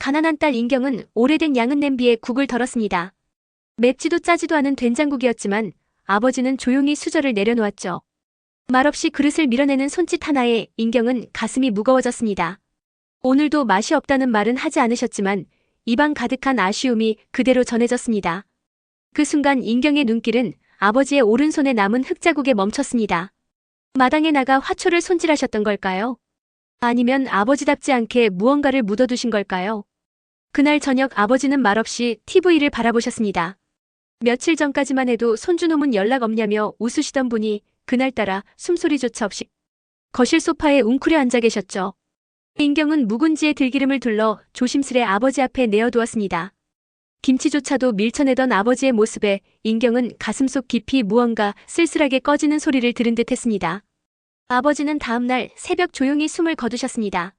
가난한 딸 인경은 오래된 양은 냄비에 국을 덜었습니다. 맵지도 짜지도 않은 된장국이었지만 아버지는 조용히 수저를 내려놓았죠. 말없이 그릇을 밀어내는 손짓 하나에 인경은 가슴이 무거워졌습니다. 오늘도 맛이 없다는 말은 하지 않으셨지만 입안 가득한 아쉬움이 그대로 전해졌습니다. 그 순간 인경의 눈길은 아버지의 오른손에 남은 흙자국에 멈췄습니다. 마당에 나가 화초를 손질하셨던 걸까요? 아니면 아버지답지 않게 무언가를 묻어두신 걸까요? 그날 저녁 아버지는 말없이 TV를 바라보셨습니다. 며칠 전까지만 해도 손주놈은 연락 없냐며 웃으시던 분이 그날따라 숨소리조차 없이 거실 소파에 웅크려 앉아 계셨죠. 인경은 묵은지에 들기름을 둘러 조심스레 아버지 앞에 내어두었습니다. 김치조차도 밀쳐내던 아버지의 모습에 인경은 가슴속 깊이 무언가 쓸쓸하게 꺼지는 소리를 들은 듯 했습니다. 아버지는 다음날 새벽 조용히 숨을 거두셨습니다.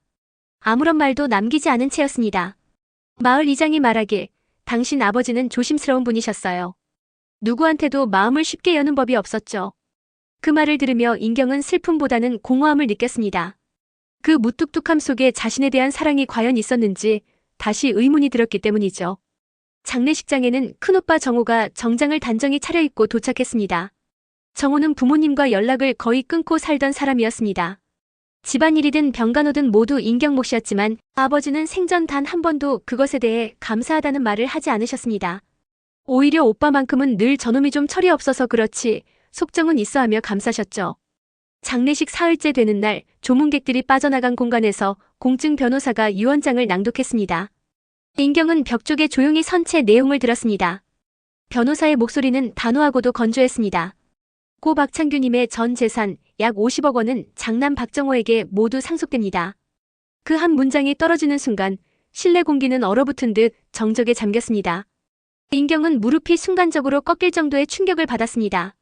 아무런 말도 남기지 않은 채였습니다. 마을 이장이 말하길 당신 아버지는 조심스러운 분이셨어요. 누구한테도 마음을 쉽게 여는 법이 없었죠. 그 말을 들으며 인경은 슬픔보다는 공허함을 느꼈습니다. 그 무뚝뚝함 속에 자신에 대한 사랑이 과연 있었는지 다시 의문이 들었기 때문이죠. 장례식장에는 큰오빠 정호가 정장을 단정히 차려입고 도착했습니다. 정호는 부모님과 연락을 거의 끊고 살던 사람이었습니다. 집안일이든 병간호든 모두 인경 몫이었지만 아버지는 생전 단 한 번도 그것에 대해 감사하다는 말을 하지 않으셨습니다. 오히려 오빠만큼은 늘 저놈이 좀 철이 없어서 그렇지 속정은 있어하며 감싸셨죠. 장례식 사흘째 되는 날 조문객들이 빠져나간 공간에서 공증 변호사가 유언장을 낭독했습니다. 인경은 벽 쪽에 조용히 선 채 내용을 들었습니다. 변호사의 목소리는 단호하고도 건조했습니다. 고 박창규님의 전 재산 약 50억 원은 장남 박정호에게 모두 상속됩니다. 그 한 문장이 떨어지는 순간 실내 공기는 얼어붙은 듯 정적에 잠겼습니다. 인경은 무릎이 순간적으로 꺾일 정도의 충격을 받았습니다.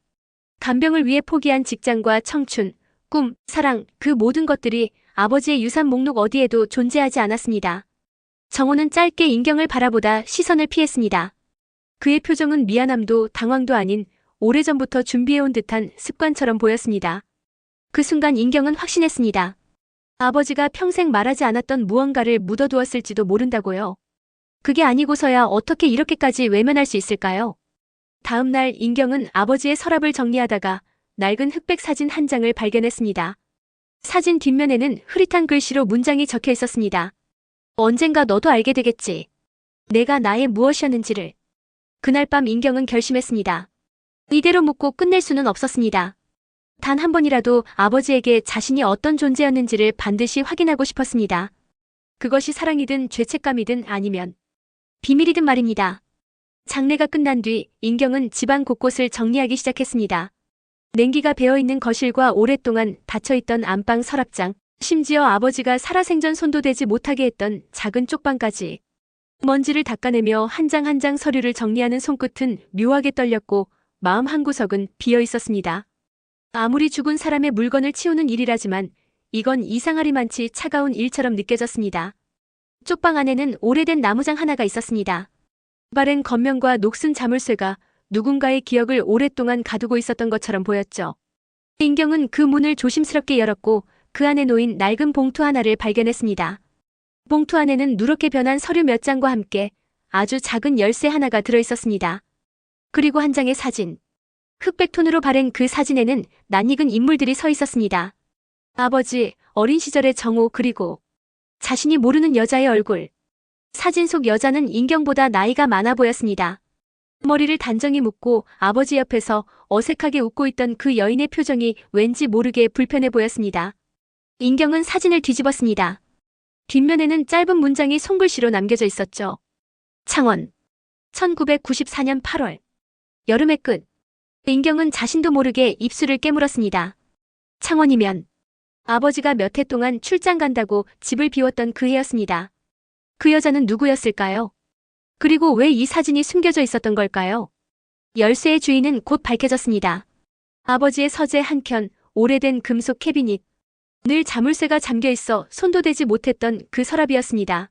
간병을 위해 포기한 직장과 청춘, 꿈, 사랑, 그 모든 것들이 아버지의 유산 목록 어디에도 존재하지 않았습니다. 정호는 짧게 인경을 바라보다 시선을 피했습니다. 그의 표정은 미안함도 당황도 아닌 오래전부터 준비해온 듯한 습관처럼 보였습니다. 그 순간 인경은 확신했습니다. 아버지가 평생 말하지 않았던 무언가를 묻어두었을지도 모른다고요. 그게 아니고서야 어떻게 이렇게까지 외면할 수 있을까요? 다음 날 인경은 아버지의 서랍을 정리하다가 낡은 흑백 사진 한 장을 발견했습니다. 사진 뒷면에는 흐릿한 글씨로 문장이 적혀 있었습니다. 언젠가 너도 알게 되겠지. 내가 나의 무엇이었는지를. 그날 밤 인경은 결심했습니다. 이대로 묻고 끝낼 수는 없었습니다. 단 한 번이라도 아버지에게 자신이 어떤 존재였는지를 반드시 확인하고 싶었습니다. 그것이 사랑이든 죄책감이든 아니면 비밀이든 말입니다. 장례가 끝난 뒤 인경은 집안 곳곳을 정리하기 시작했습니다. 냉기가 배어있는 거실과 오랫동안 닫혀있던 안방 서랍장, 심지어 아버지가 살아생전 손도 대지 못하게 했던 작은 쪽방까지. 먼지를 닦아내며 한 장 한 장 서류를 정리하는 손끝은 묘하게 떨렸고 마음 한구석은 비어있었습니다. 아무리 죽은 사람의 물건을 치우는 일이라지만 이건 이상하리만치 차가운 일처럼 느껴졌습니다. 쪽방 안에는 오래된 나무장 하나가 있었습니다. 바른 겉면과 녹슨 자물쇠가 누군가의 기억을 오랫동안 가두고 있었던 것처럼 보였죠. 인경은 그 문을 조심스럽게 열었고 그 안에 놓인 낡은 봉투 하나를 발견했습니다. 봉투 안에는 누렇게 변한 서류 몇 장과 함께 아주 작은 열쇠 하나가 들어있었습니다. 그리고 한 장의 사진. 흑백 톤으로 바른 그 사진에는 낯익은 인물들이 서 있었습니다. 아버지, 어린 시절의 정호 그리고 자신이 모르는 여자의 얼굴. 사진 속 여자는 인경보다 나이가 많아 보였습니다. 머리를 단정히 묶고 아버지 옆에서 어색하게 웃고 있던 그 여인의 표정이 왠지 모르게 불편해 보였습니다. 인경은 사진을 뒤집었습니다. 뒷면에는 짧은 문장이 손글씨로 남겨져 있었죠. 창원. 1994년 8월. 여름의 끝. 인경은 자신도 모르게 입술을 깨물었습니다. 창원이면 아버지가 몇 해 동안 출장 간다고 집을 비웠던 그 해였습니다. 그 여자는 누구였을까요? 그리고 왜 이 사진이 숨겨져 있었던 걸까요? 열쇠의 주인은 곧 밝혀졌습니다. 아버지의 서재 한켠, 오래된 금속 캐비닛. 늘 자물쇠가 잠겨있어 손도 대지 못했던 그 서랍이었습니다.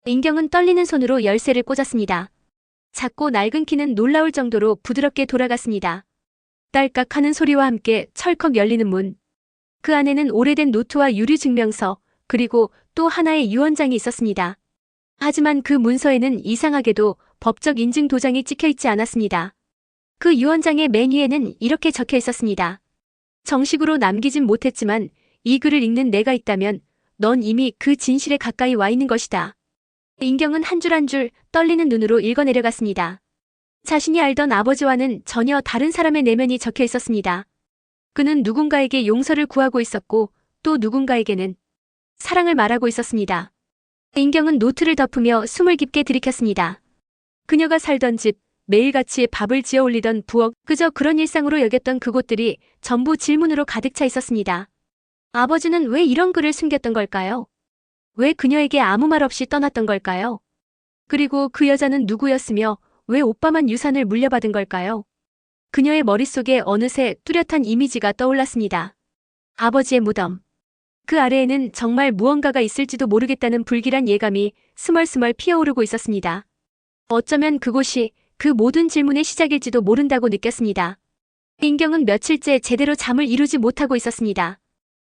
인경은 떨리는 손으로 열쇠를 꽂았습니다. 작고 낡은 키는 놀라울 정도로 부드럽게 돌아갔습니다. 딸깍 하는 소리와 함께 철컥 열리는 문. 그 안에는 오래된 노트와 유류 증명서, 그리고 또 하나의 유언장이 있었습니다. 하지만 그 문서에는 이상하게도 법적 인증 도장이 찍혀 있지 않았습니다. 그 유언장의 맨 위에는 이렇게 적혀 있었습니다. 정식으로 남기진 못했지만 이 글을 읽는 내가 있다면 넌 이미 그 진실에 가까이 와 있는 것이다. 인경은 한 줄 한 줄 떨리는 눈으로 읽어내려갔습니다. 자신이 알던 아버지와는 전혀 다른 사람의 내면이 적혀 있었습니다. 그는 누군가에게 용서를 구하고 있었고 또 누군가에게는 사랑을 말하고 있었습니다. 인경은 노트를 덮으며 숨을 깊게 들이켰습니다. 그녀가 살던 집, 매일같이 밥을 지어 올리던 부엌, 그저 그런 일상으로 여겼던 그곳들이 전부 질문으로 가득 차 있었습니다. 아버지는 왜 이런 글을 숨겼던 걸까요? 왜 그녀에게 아무 말 없이 떠났던 걸까요? 그리고 그 여자는 누구였으며 왜 오빠만 유산을 물려받은 걸까요? 그녀의 머릿속에 어느새 뚜렷한 이미지가 떠올랐습니다. 아버지의 무덤. 그 아래에는 정말 무언가가 있을지도 모르겠다는 불길한 예감이 스멀스멀 피어오르고 있었습니다. 어쩌면 그곳이 그 모든 질문의 시작일지도 모른다고 느꼈습니다. 인경은 며칠째 제대로 잠을 이루지 못하고 있었습니다.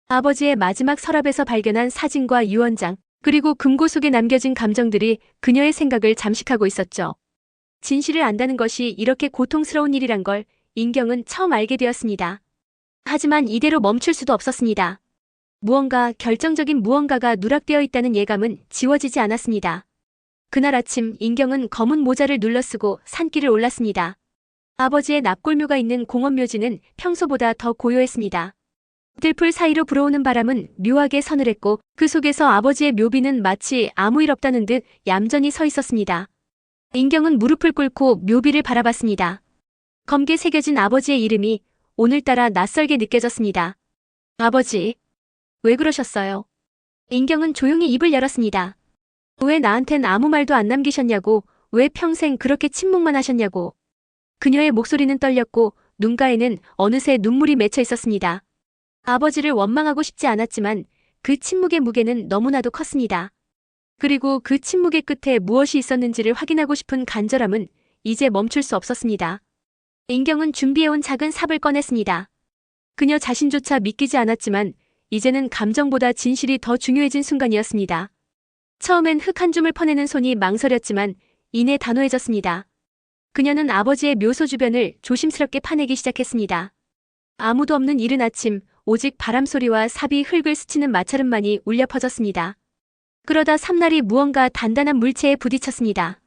아버지의 마지막 서랍에서 발견한 사진과 유언장, 그리고 금고 속에 남겨진 감정들이 그녀의 생각을 잠식하고 있었죠. 진실을 안다는 것이 이렇게 고통스러운 일이란 걸 인경은 처음 알게 되었습니다. 하지만 이대로 멈출 수도 없었습니다. 무언가 결정적인 무언가가 누락되어 있다는 예감은 지워지지 않았습니다. 그날 아침 인경은 검은 모자를 눌러쓰고 산길을 올랐습니다. 아버지의 납골묘가 있는 공원묘지는 평소보다 더 고요했습니다. 들풀 사이로 불어오는 바람은 묘하게 서늘했고 그 속에서 아버지의 묘비는 마치 아무 일 없다는 듯 얌전히 서 있었습니다. 인경은 무릎을 꿇고 묘비를 바라봤습니다. 검게 새겨진 아버지의 이름이 오늘따라 낯설게 느껴졌습니다. 아버지, 왜 그러셨어요? 인경은 조용히 입을 열었습니다. 왜 나한텐 아무 말도 안 남기셨냐고, 왜 평생 그렇게 침묵만 하셨냐고. 그녀의 목소리는 떨렸고 눈가에는 어느새 눈물이 맺혀 있었습니다. 아버지를 원망하고 싶지 않았지만 그 침묵의 무게는 너무나도 컸습니다. 그리고 그 침묵의 끝에 무엇이 있었는지를 확인하고 싶은 간절함은 이제 멈출 수 없었습니다. 인경은 준비해온 작은 삽을 꺼냈습니다. 그녀 자신조차 믿기지 않았지만 이제는 감정보다 진실이 더 중요해진 순간이었습니다. 처음엔 흙 한 줌을 퍼내는 손이 망설였지만 이내 단호해졌습니다. 그녀는 아버지의 묘소 주변을 조심스럽게 파내기 시작했습니다. 아무도 없는 이른 아침, 오직 바람소리와 삽이 흙을 스치는 마찰음만이 울려 퍼졌습니다. 그러다 삼날이 무언가 단단한 물체에 부딪혔습니다.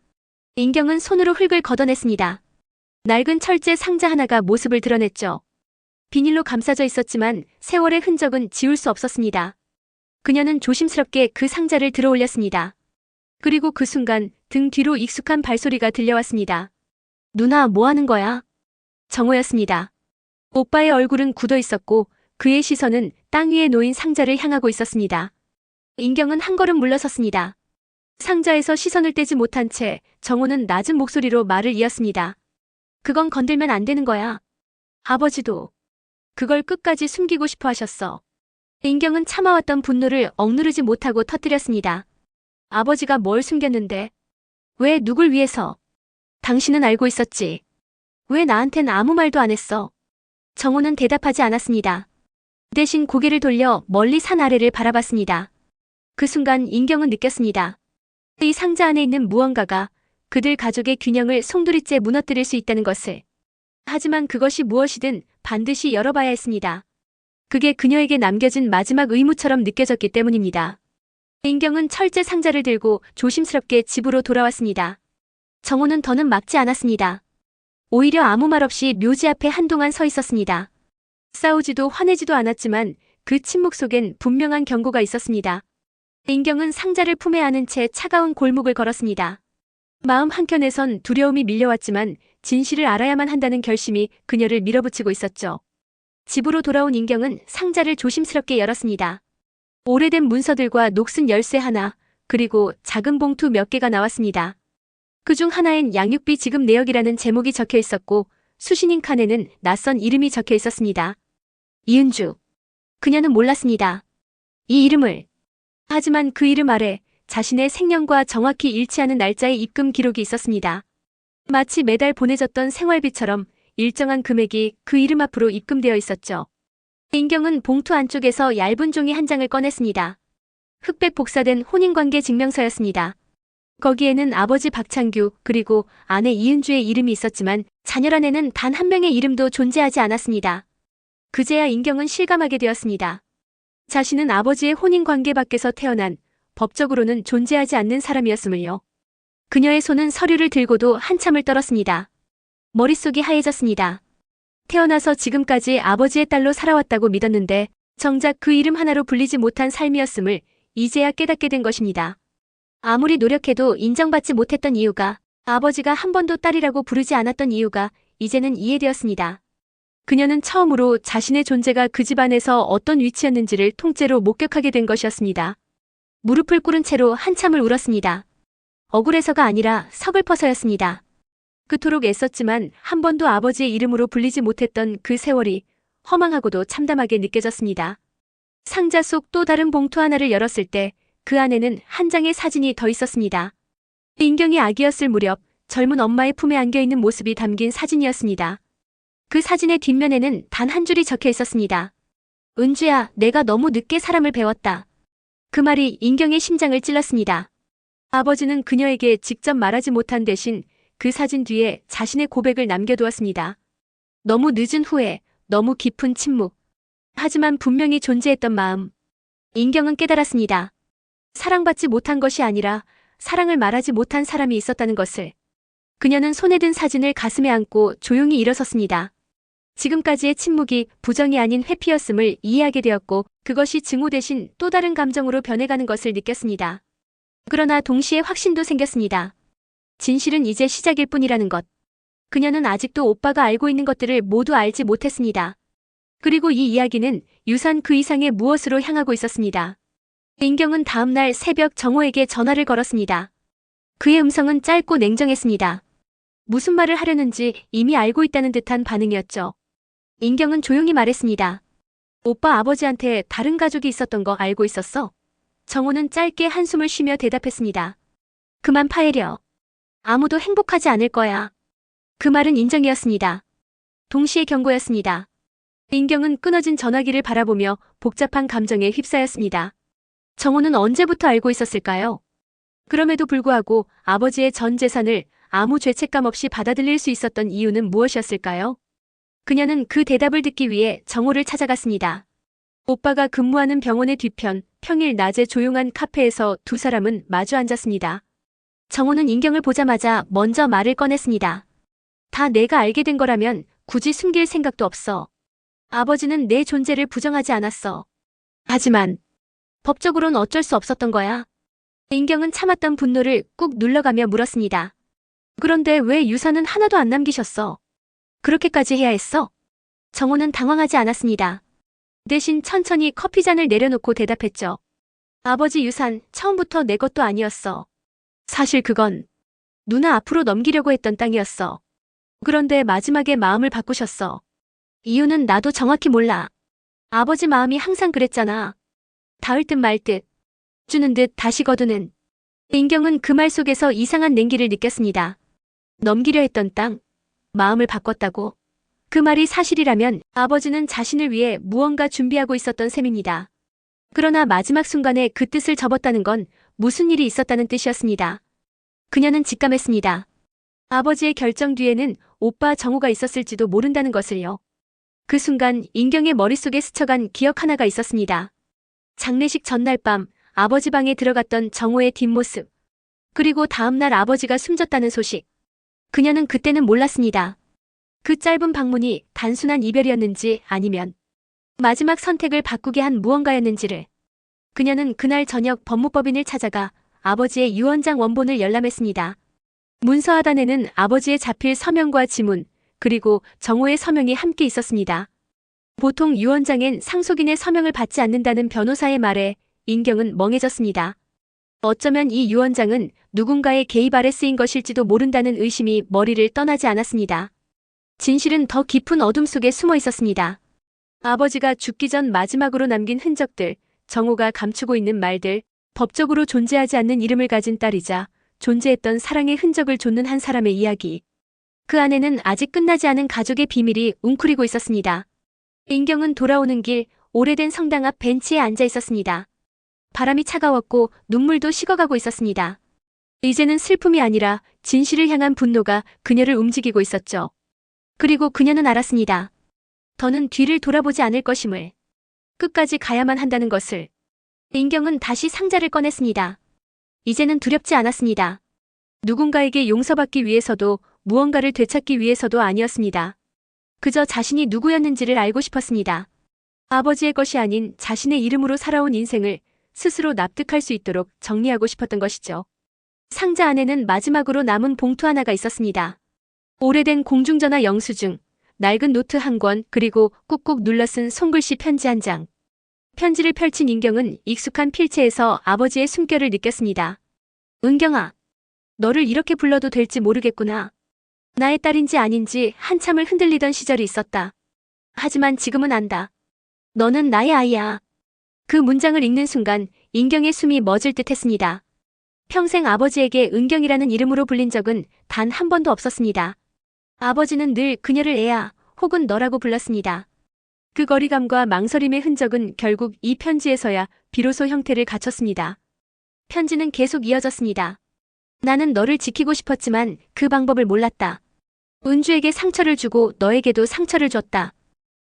인경은 손으로 흙을 걷어냈습니다. 낡은 철제 상자 하나가 모습을 드러냈죠. 비닐로 감싸져 있었지만 세월의 흔적은 지울 수 없었습니다. 그녀는 조심스럽게 그 상자를 들어 올렸습니다. 그리고 그 순간 등 뒤로 익숙한 발소리가 들려왔습니다. 누나, 뭐 하는 거야? 정호였습니다. 오빠의 얼굴은 굳어 있었고 그의 시선은 땅 위에 놓인 상자를 향하고 있었습니다. 인경은 한 걸음 물러섰습니다. 상자에서 시선을 떼지 못한 채 정호는 낮은 목소리로 말을 이었습니다. 그건 건들면 안 되는 거야. 아버지도 그걸 끝까지 숨기고 싶어 하셨어. 인경은 참아왔던 분노를 억누르지 못하고 터뜨렸습니다. 아버지가 뭘 숨겼는데? 왜 누굴 위해서? 당신은 알고 있었지. 왜 나한텐 아무 말도 안 했어? 정호는 대답하지 않았습니다. 대신 고개를 돌려 멀리 산 아래를 바라봤습니다. 그 순간 인경은 느꼈습니다. 이 상자 안에 있는 무언가가 그들 가족의 균형을 송두리째 무너뜨릴 수 있다는 것을. 하지만 그것이 무엇이든 반드시 열어봐야 했습니다. 그게 그녀에게 남겨진 마지막 의무처럼 느껴졌기 때문입니다. 인경은 철제 상자를 들고 조심스럽게 집으로 돌아왔습니다. 정호는 더는 막지 않았습니다. 오히려 아무 말 없이 묘지 앞에 한동안 서 있었습니다. 싸우지도 화내지도 않았지만 그 침묵 속엔 분명한 경고가 있었습니다. 인경은 상자를 품에 안은 채 차가운 골목을 걸었습니다. 마음 한켠에선 두려움이 밀려왔지만 진실을 알아야만 한다는 결심이 그녀를 밀어붙이고 있었죠. 집으로 돌아온 인경은 상자를 조심스럽게 열었습니다. 오래된 문서들과 녹슨 열쇠 하나, 그리고 작은 봉투 몇 개가 나왔습니다. 그중 하나엔 양육비 지급 내역이라는 제목이 적혀 있었고 수신인 칸에는 낯선 이름이 적혀 있었습니다. 이은주. 그녀는 몰랐습니다. 이 이름을. 하지만 그 이름 아래 자신의 생년과 정확히 일치하는 날짜의 입금 기록이 있었습니다. 마치 매달 보내졌던 생활비처럼 일정한 금액이 그 이름 앞으로 입금되어 있었죠. 인경은 봉투 안쪽에서 얇은 종이 한 장을 꺼냈습니다. 흑백 복사된 혼인관계 증명서였습니다. 거기에는 아버지 박창규 그리고 아내 이은주의 이름이 있었지만 자녀란에는 단 한 명의 이름도 존재하지 않았습니다. 그제야 인경은 실감하게 되었습니다. 자신은 아버지의 혼인관계 밖에서 태어난 법적으로는 존재하지 않는 사람이었음을요. 그녀의 손은 서류를 들고도 한참을 떨었습니다. 머릿속이 하얘졌습니다. 태어나서 지금까지 아버지의 딸로 살아왔다고 믿었는데 정작 그 이름 하나로 불리지 못한 삶이었음을 이제야 깨닫게 된 것입니다. 아무리 노력해도 인정받지 못했던 이유가, 아버지가 한 번도 딸이라고 부르지 않았던 이유가 이제는 이해되었습니다. 그녀는 처음으로 자신의 존재가 그 집안에서 어떤 위치였는지를 통째로 목격하게 된 것이었습니다. 무릎을 꿇은 채로 한참을 울었습니다. 억울해서가 아니라 서글퍼서였습니다. 그토록 애썼지만 한 번도 아버지의 이름으로 불리지 못했던 그 세월이 허망하고도 참담하게 느껴졌습니다. 상자 속 또 다른 봉투 하나를 열었을 때 그 안에는 한 장의 사진이 더 있었습니다. 인경이 아기였을 무렵 젊은 엄마의 품에 안겨있는 모습이 담긴 사진이었습니다. 그 사진의 뒷면에는 단 한 줄이 적혀 있었습니다. 은주야, 내가 너무 늦게 사람을 배웠다. 그 말이 인경의 심장을 찔렀습니다. 아버지는 그녀에게 직접 말하지 못한 대신 그 사진 뒤에 자신의 고백을 남겨두었습니다. 너무 늦은 후회, 너무 깊은 침묵. 하지만 분명히 존재했던 마음. 인경은 깨달았습니다. 사랑받지 못한 것이 아니라 사랑을 말하지 못한 사람이 있었다는 것을. 그녀는 손에 든 사진을 가슴에 안고 조용히 일어섰습니다. 지금까지의 침묵이 부정이 아닌 회피였음을 이해하게 되었고 그것이 증오 대신 또 다른 감정으로 변해가는 것을 느꼈습니다. 그러나 동시에 확신도 생겼습니다. 진실은 이제 시작일 뿐이라는 것. 그녀는 아직도 오빠가 알고 있는 것들을 모두 알지 못했습니다. 그리고 이 이야기는 유산 그 이상의 무엇으로 향하고 있었습니다. 인경은 다음날 새벽 정호에게 전화를 걸었습니다. 그의 음성은 짧고 냉정했습니다. 무슨 말을 하려는지 이미 알고 있다는 듯한 반응이었죠. 인경은 조용히 말했습니다. 오빠 아버지한테 다른 가족이 있었던 거 알고 있었어? 정호는 짧게 한숨을 쉬며 대답했습니다. 그만 파헤려. 아무도 행복하지 않을 거야. 그 말은 인정이었습니다. 동시에 경고였습니다. 인경은 끊어진 전화기를 바라보며 복잡한 감정에 휩싸였습니다. 정호는 언제부터 알고 있었을까요? 그럼에도 불구하고 아버지의 전 재산을 아무 죄책감 없이 받아들일 수 있었던 이유는 무엇이었을까요? 그녀는 그 대답을 듣기 위해 정호를 찾아갔습니다. 오빠가 근무하는 병원의 뒤편, 평일 낮에 조용한 카페에서 두 사람은 마주 앉았습니다. 정호는 인경을 보자마자 먼저 말을 꺼냈습니다. 다 내가 알게 된 거라면 굳이 숨길 생각도 없어. 아버지는 내 존재를 부정하지 않았어. 하지만 법적으론 어쩔 수 없었던 거야. 인경은 참았던 분노를 꾹 눌러가며 물었습니다. 그런데 왜 유산은 하나도 안 남기셨어? 그렇게까지 해야 했어? 정호는 당황하지 않았습니다. 대신 천천히 커피잔을 내려놓고 대답했죠. 아버지 유산 처음부터 내 것도 아니었어. 사실 그건 누나 앞으로 넘기려고 했던 땅이었어. 그런데 마지막에 마음을 바꾸셨어. 이유는 나도 정확히 몰라. 아버지 마음이 항상 그랬잖아. 닿을 듯 말 듯, 주는 듯 다시 거두는. 인경은 그 말 속에서 이상한 냉기를 느꼈습니다. 넘기려 했던 땅, 마음을 바꿨다고. 그 말이 사실이라면 아버지는 자신을 위해 무언가 준비하고 있었던 셈입니다. 그러나 마지막 순간에 그 뜻을 접었다는 건 무슨 일이 있었다는 뜻이었습니다. 그녀는 직감했습니다. 아버지의 결정 뒤에는 오빠 정호가 있었을지도 모른다는 것을요. 그 순간 인경의 머릿속에 스쳐간 기억 하나가 있었습니다. 장례식 전날 밤 아버지 방에 들어갔던 정호의 뒷모습. 그리고 다음날 아버지가 숨졌다는 소식. 그녀는 그때는 몰랐습니다. 그 짧은 방문이 단순한 이별이었는지 아니면 마지막 선택을 바꾸게 한 무언가였는지를. 그녀는 그날 저녁 법무법인을 찾아가 아버지의 유언장 원본을 열람했습니다. 문서 하단에는 아버지의 자필 서명과 지문, 그리고 정호의 서명이 함께 있었습니다. 보통 유언장엔 상속인의 서명을 받지 않는다는 변호사의 말에 인경은 멍해졌습니다. 어쩌면 이 유언장은 누군가의 개입 아래 쓰인 것일지도 모른다는 의심이 머리를 떠나지 않았습니다. 진실은 더 깊은 어둠 속에 숨어 있었습니다. 아버지가 죽기 전 마지막으로 남긴 흔적들, 정호가 감추고 있는 말들, 법적으로 존재하지 않는 이름을 가진 딸이자 존재했던 사랑의 흔적을 좇는 한 사람의 이야기. 그 안에는 아직 끝나지 않은 가족의 비밀이 웅크리고 있었습니다. 인경은 돌아오는 길 오래된 성당 앞 벤치에 앉아 있었습니다. 바람이 차가웠고 눈물도 식어가고 있었습니다. 이제는 슬픔이 아니라 진실을 향한 분노가 그녀를 움직이고 있었죠. 그리고 그녀는 알았습니다. 더는 뒤를 돌아보지 않을 것임을. 끝까지 가야만 한다는 것을. 인경은 다시 상자를 꺼냈습니다. 이제는 두렵지 않았습니다. 누군가에게 용서받기 위해서도 무언가를 되찾기 위해서도 아니었습니다. 그저 자신이 누구였는지를 알고 싶었습니다. 아버지의 것이 아닌 자신의 이름으로 살아온 인생을 스스로 납득할 수 있도록 정리하고 싶었던 것이죠. 상자 안에는 마지막으로 남은 봉투 하나가 있었습니다. 오래된 공중전화 영수증, 낡은 노트 한 권, 그리고 꾹꾹 눌러 쓴 손글씨 편지 한 장. 편지를 펼친 인경은 익숙한 필체에서 아버지의 숨결을 느꼈습니다. 은경아, 너를 이렇게 불러도 될지 모르겠구나. 나의 딸인지 아닌지 한참을 흔들리던 시절이 있었다. 하지만 지금은 안다. 너는 나의 아이야. 그 문장을 읽는 순간 인경의 숨이 멎을 듯 했습니다. 평생 아버지에게 은경이라는 이름으로 불린 적은 단 한 번도 없었습니다. 아버지는 늘 그녀를 애야 혹은 너라고 불렀습니다. 그 거리감과 망설임의 흔적은 결국 이 편지에서야 비로소 형태를 갖췄습니다. 편지는 계속 이어졌습니다. 나는 너를 지키고 싶었지만 그 방법을 몰랐다. 은주에게 상처를 주고 너에게도 상처를 줬다.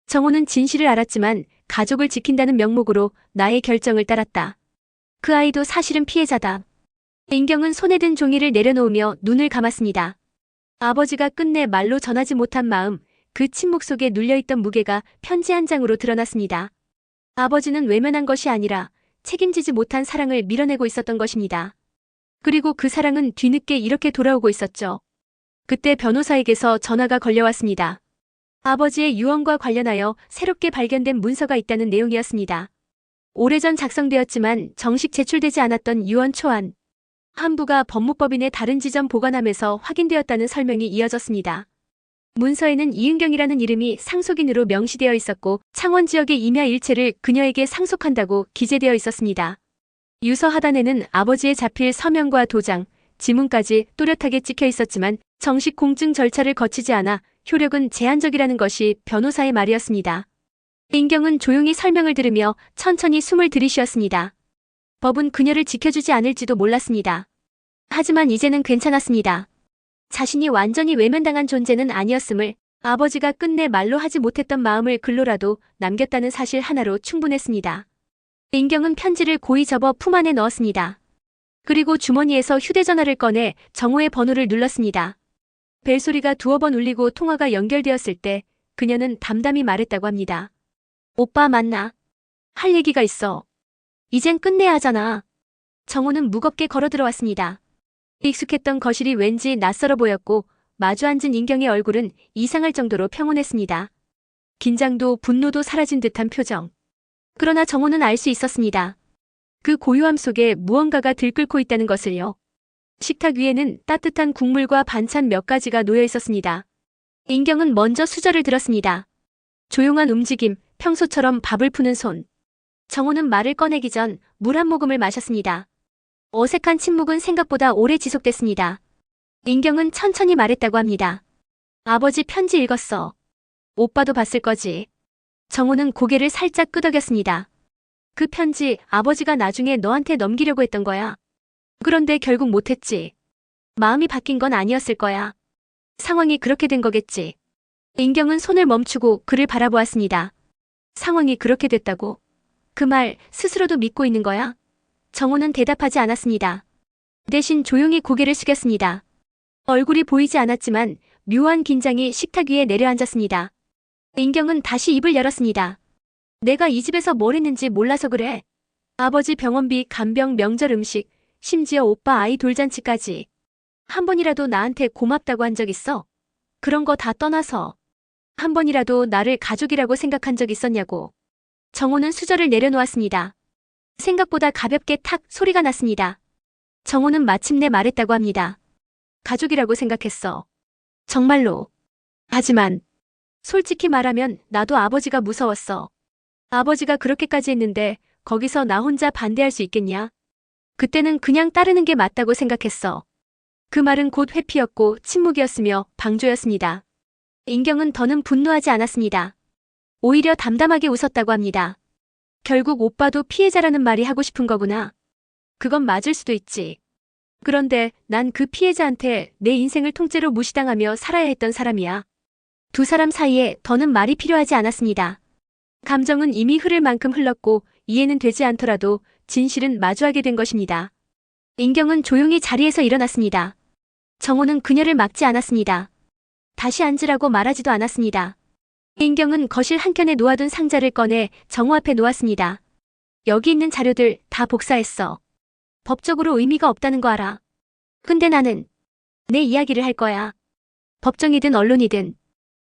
정호는 진실을 알았지만 가족을 지킨다는 명목으로 나의 결정을 따랐다. 그 아이도 사실은 피해자다. 인경은 손에 든 종이를 내려놓으며 눈을 감았습니다. 아버지가 끝내 말로 전하지 못한 마음, 그 침묵 속에 눌려있던 무게가 편지 한 장으로 드러났습니다. 아버지는 외면한 것이 아니라 책임지지 못한 사랑을 밀어내고 있었던 것입니다. 그리고 그 사랑은 뒤늦게 이렇게 돌아오고 있었죠. 그때 변호사에게서 전화가 걸려왔습니다. 아버지의 유언과 관련하여 새롭게 발견된 문서가 있다는 내용이었습니다. 오래전 작성되었지만 정식 제출되지 않았던 유언 초안. 한부가 법무법인의 다른 지점 보관함에서 확인되었다는 설명이 이어졌습니다. 문서에는 이은경이라는 이름이 상속인으로 명시되어 있었고 창원 지역의 임야 일체를 그녀에게 상속한다고 기재되어 있었습니다. 유서 하단에는 아버지의 자필 서명과 도장, 지문까지 또렷하게 찍혀 있었지만 정식 공증 절차를 거치지 않아 효력은 제한적이라는 것이 변호사의 말이었습니다. 인경은 조용히 설명을 들으며 천천히 숨을 들이쉬었습니다. 법은 그녀를 지켜주지 않을지도 몰랐습니다. 하지만 이제는 괜찮았습니다. 자신이 완전히 외면당한 존재는 아니었음을, 아버지가 끝내 말로 하지 못했던 마음을 글로라도 남겼다는 사실 하나로 충분했습니다. 인경은 편지를 고이 접어 품 안에 넣었습니다. 그리고 주머니에서 휴대전화를 꺼내 정호의 번호를 눌렀습니다. 벨소리가 두어 번 울리고 통화가 연결되었을 때 그녀는 담담히 말했다고 합니다. 오빠 맞나? 할 얘기가 있어. 이젠 끝내야 하잖아. 정호는 무겁게 걸어 들어왔습니다. 익숙했던 거실이 왠지 낯설어 보였고 마주 앉은 인경의 얼굴은 이상할 정도로 평온했습니다. 긴장도 분노도 사라진 듯한 표정. 그러나 정호는 알 수 있었습니다. 그 고요함 속에 무언가가 들끓고 있다는 것을요. 식탁 위에는 따뜻한 국물과 반찬 몇 가지가 놓여 있었습니다. 인경은 먼저 수저를 들었습니다. 조용한 움직임, 평소처럼 밥을 푸는 손. 정호는 말을 꺼내기 전 물 한 모금을 마셨습니다. 어색한 침묵은 생각보다 오래 지속됐습니다. 인경은 천천히 말했다고 합니다. 아버지 편지 읽었어. 오빠도 봤을 거지. 정호는 고개를 살짝 끄덕였습니다. 그 편지 아버지가 나중에 너한테 넘기려고 했던 거야. 그런데 결국 못했지. 마음이 바뀐 건 아니었을 거야. 상황이 그렇게 된 거겠지. 인경은 손을 멈추고 그를 바라보았습니다. 상황이 그렇게 됐다고? 그 말 스스로도 믿고 있는 거야? 정호는 대답하지 않았습니다. 대신 조용히 고개를 숙였습니다. 얼굴이 보이지 않았지만 묘한 긴장이 식탁 위에 내려앉았습니다. 인경은 다시 입을 열었습니다. 내가 이 집에서 뭘 했는지 몰라서 그래. 아버지 병원비, 간병, 명절 음식, 심지어 오빠 아이 돌잔치까지. 한 번이라도 나한테 고맙다고 한 적 있어? 그런 거 다 떠나서. 한 번이라도 나를 가족이라고 생각한 적 있었냐고. 정호는 수저를 내려놓았습니다. 생각보다 가볍게 탁 소리가 났습니다. 정호는 마침내 말했다고 합니다. 가족이라고 생각했어. 정말로. 하지만 솔직히 말하면 나도 아버지가 무서웠어. 아버지가 그렇게까지 했는데 거기서 나 혼자 반대할 수 있겠냐? 그때는 그냥 따르는 게 맞다고 생각했어. 그 말은 곧 회피였고 침묵이었으며 방조였습니다. 인경은 더는 분노하지 않았습니다. 오히려 담담하게 웃었다고 합니다. 결국 오빠도 피해자라는 말이 하고 싶은 거구나. 그건 맞을 수도 있지. 그런데 난 그 피해자한테 내 인생을 통째로 무시당하며 살아야 했던 사람이야. 두 사람 사이에 더는 말이 필요하지 않았습니다. 감정은 이미 흐를 만큼 흘렀고 이해는 되지 않더라도 진실은 마주하게 된 것입니다. 인경은 조용히 자리에서 일어났습니다. 정호는 그녀를 막지 않았습니다. 다시 앉으라고 말하지도 않았습니다. 인경은 거실 한켠에 놓아둔 상자를 꺼내 정호 앞에 놓았습니다. 여기 있는 자료들 다 복사했어. 법적으로 의미가 없다는 거 알아. 근데 나는 내 이야기를 할 거야. 법정이든 언론이든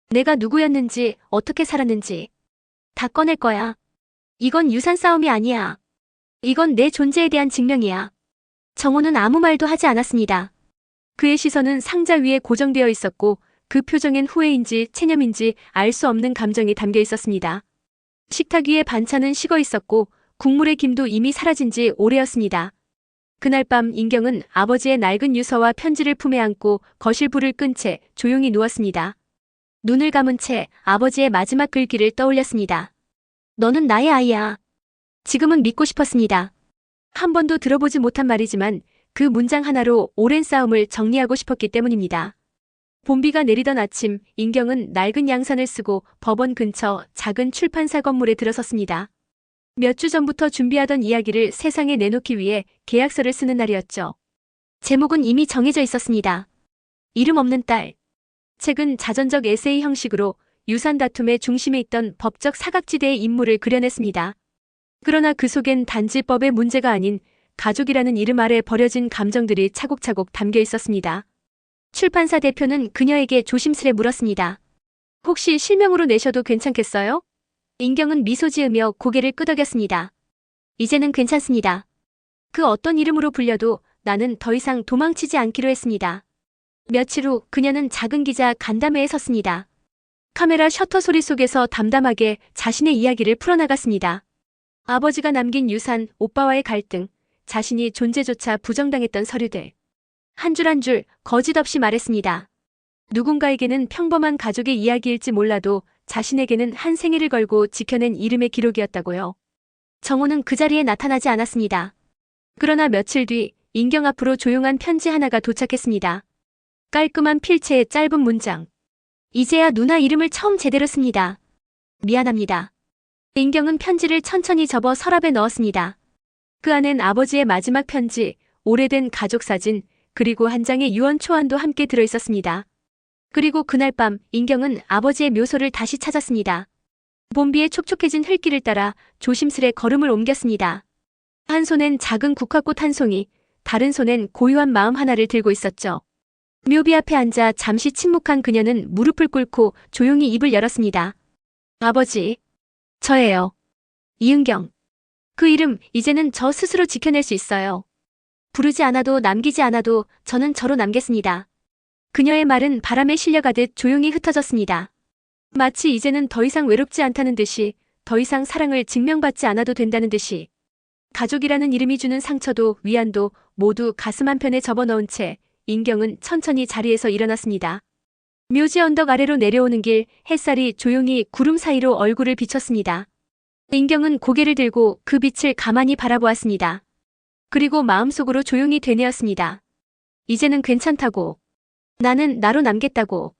내가 누구였는지 어떻게 살았는지 다 꺼낼 거야. 이건 유산 싸움이 아니야. 이건 내 존재에 대한 증명이야. 정호는 아무 말도 하지 않았습니다. 그의 시선은 상자 위에 고정되어 있었고 그 표정엔 후회인지 체념인지 알 수 없는 감정이 담겨 있었습니다. 식탁 위에 반찬은 식어 있었고 국물의 김도 이미 사라진 지 오래였습니다. 그날 밤 인경은 아버지의 낡은 유서와 편지를 품에 안고 거실 불을 끈 채 조용히 누웠습니다. 눈을 감은 채 아버지의 마지막 글귀를 떠올렸습니다. 너는 나의 아이야. 지금은 믿고 싶었습니다. 한 번도 들어보지 못한 말이지만 그 문장 하나로 오랜 싸움을 정리하고 싶었기 때문입니다. 봄비가 내리던 아침, 인경은 낡은 양산을 쓰고 법원 근처 작은 출판사 건물에 들어섰습니다. 몇 주 전부터 준비하던 이야기를 세상에 내놓기 위해 계약서를 쓰는 날이었죠. 제목은 이미 정해져 있었습니다. 이름 없는 딸. 책은 자전적 에세이 형식으로 유산 다툼의 중심에 있던 법적 사각지대의 인물을 그려냈습니다. 그러나 그 속엔 단지 법의 문제가 아닌 가족이라는 이름 아래 버려진 감정들이 차곡차곡 담겨 있었습니다. 출판사 대표는 그녀에게 조심스레 물었습니다. 혹시 실명으로 내셔도 괜찮겠어요? 인경은 미소 지으며 고개를 끄덕였습니다. 이제는 괜찮습니다. 그 어떤 이름으로 불려도 나는 더 이상 도망치지 않기로 했습니다. 며칠 후 그녀는 작은 기자 간담회에 섰습니다. 카메라 셔터 소리 속에서 담담하게 자신의 이야기를 풀어나갔습니다. 아버지가 남긴 유산, 오빠와의 갈등, 자신이 존재조차 부정당했던 서류들. 한 줄 한 줄 거짓 없이 말했습니다. 누군가에게는 평범한 가족의 이야기일지 몰라도 자신에게는 한 생애를 걸고 지켜낸 이름의 기록이었다고요. 정호는 그 자리에 나타나지 않았습니다. 그러나 며칠 뒤 인경 앞으로 조용한 편지 하나가 도착했습니다. 깔끔한 필체의 짧은 문장. 이제야 누나 이름을 처음 제대로 씁니다. 미안합니다. 인경은 편지를 천천히 접어 서랍에 넣었습니다. 그 안엔 아버지의 마지막 편지, 오래된 가족 사진, 그리고 한 장의 유언 초안도 함께 들어있었습니다. 그리고 그날 밤 인경은 아버지의 묘소를 다시 찾았습니다. 봄비의 촉촉해진 흙길을 따라 조심스레 걸음을 옮겼습니다. 한 손엔 작은 국화꽃 한 송이, 다른 손엔 고요한 마음 하나를 들고 있었죠. 묘비 앞에 앉아 잠시 침묵한 그녀는 무릎을 꿇고 조용히 입을 열었습니다. 아버지, 저예요. 이은경. 그 이름 이제는 저 스스로 지켜낼 수 있어요. 부르지 않아도 남기지 않아도 저는 저로 남겠습니다. 그녀의 말은 바람에 실려가듯 조용히 흩어졌습니다. 마치 이제는 더 이상 외롭지 않다는 듯이, 더 이상 사랑을 증명받지 않아도 된다는 듯이. 가족이라는 이름이 주는 상처도 위안도 모두 가슴 한편에 접어넣은 채 인경은 천천히 자리에서 일어났습니다. 묘지 언덕 아래로 내려오는 길, 햇살이 조용히 구름 사이로 얼굴을 비쳤습니다. 인경은 고개를 들고 그 빛을 가만히 바라보았습니다. 그리고 마음속으로 조용히 되뇌었습니다. 이제는 괜찮다고. 나는 나로 남겠다고.